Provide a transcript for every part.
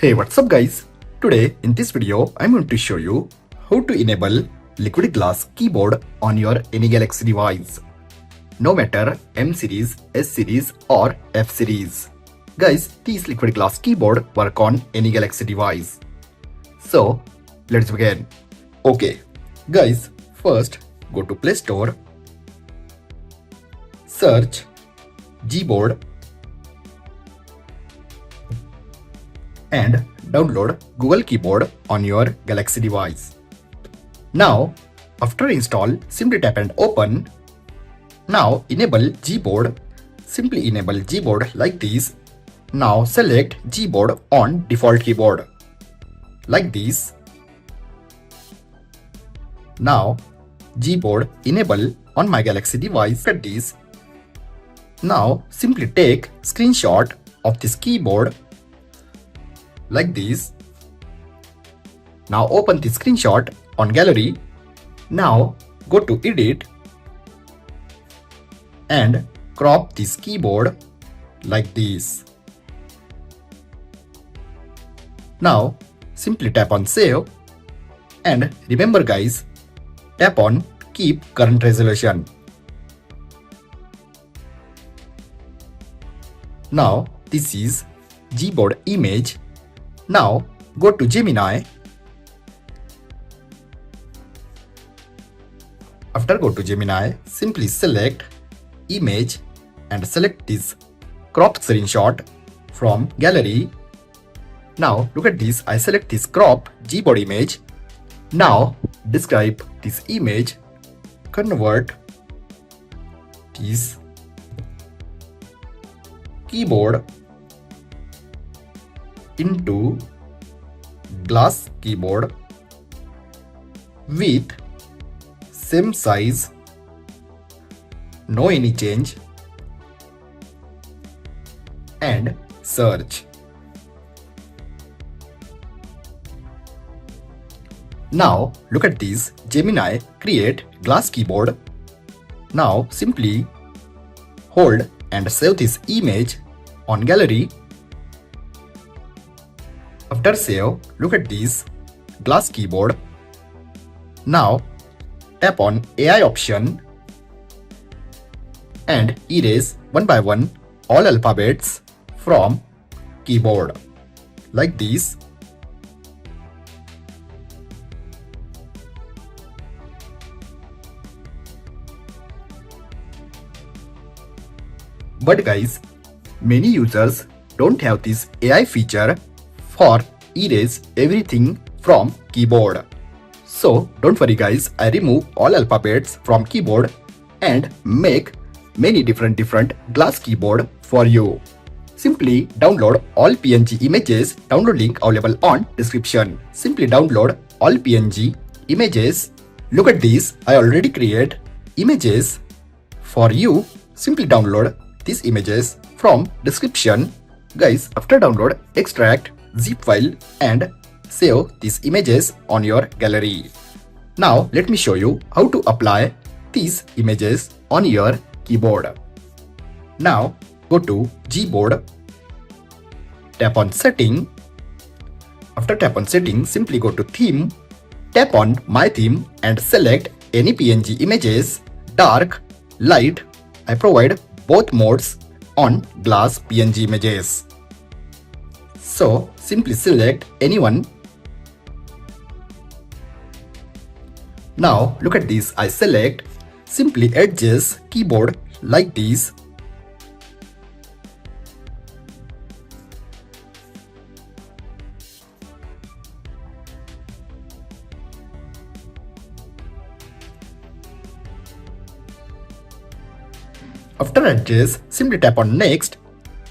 Hey, what's up guys? Today in this video I'm going to show you how to enable liquid glass keyboard on your any Galaxy device. No matter M series, S series or F series. Guys, this liquid glass keyboard work on any Galaxy device. So let's begin. Okay, guys, first go to Play Store, search Gboard and download Google Keyboard on your Galaxy device. Now, after install, simply tap and open. Now enable Gboard. Simply enable Gboard like this. Now select Gboard on default keyboard. Like this. Now Gboard enable on my Galaxy device. At this. Now simply take screenshot of this keyboard. Like this. Now open the screenshot on gallery. Now go to edit and crop this keyboard like this. Now simply tap on save and remember guys, tap on keep current resolution. Now this is Gboard image. Now go to Gemini. After go to Gemini, simply select image and select this cropped screenshot from gallery. Now look at this, I select this crop Gboard image. Now describe this image, convert this keyboard into glass keyboard with same size, no any change, and search. Now look at this, Gemini create glass keyboard. Now simply hold and save this image on gallery. After save, look at this glass keyboard. Now tap on AI option and erase one by one all alphabets from keyboard like this. But guys, many users don't have this AI feature for erase everything from keyboard. So don't worry guys, I remove all alphabets from keyboard and make many different glass keyboard for you. Simply download all PNG images, download link available on description. Simply download all PNG images. Look at this, I already create images for you. Simply download these images from description. Guys, after download, extract zip file and save these images on your gallery. Now let me show you how to apply these images on your keyboard. Now go to Gboard, tap on setting. After tap on setting, simply go to theme, tap on my theme and select any PNG images, dark, light. I provide both modes on glass PNG images. So simply select any one. Now look at this, I select, simply adjust keyboard like this. After adjust, simply tap on next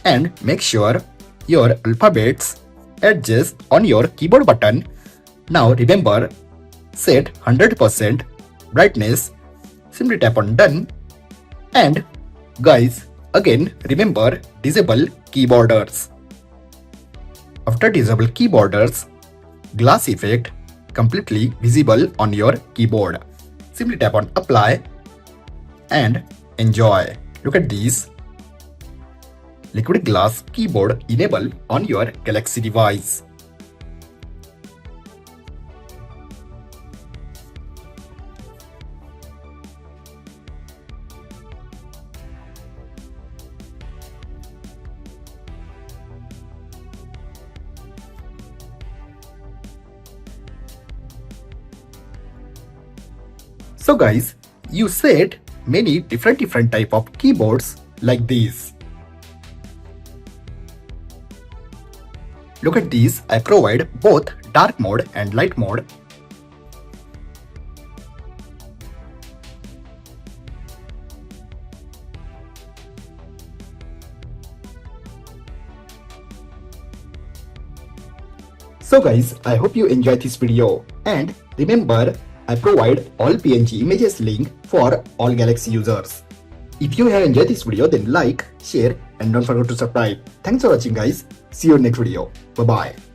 and make sure your alphabets adjust on your keyboard button. Now remember, set 100% brightness. Simply tap on done and guys, again remember disable keyboarders. After disable keyboarders, glass effect completely visible on your keyboard. Simply tap on apply and enjoy. Look at these. Liquid glass keyboard enable on your Galaxy device. So guys, you set many different type of keyboards like these. Look at these, I provide both dark mode and light mode. So guys, I hope you enjoyed this video, and remember, I provide all PNG images link for all Galaxy users. If you have enjoyed this video, then like, share and don't forget to subscribe. Thanks for watching guys. See you in next video. Bye bye.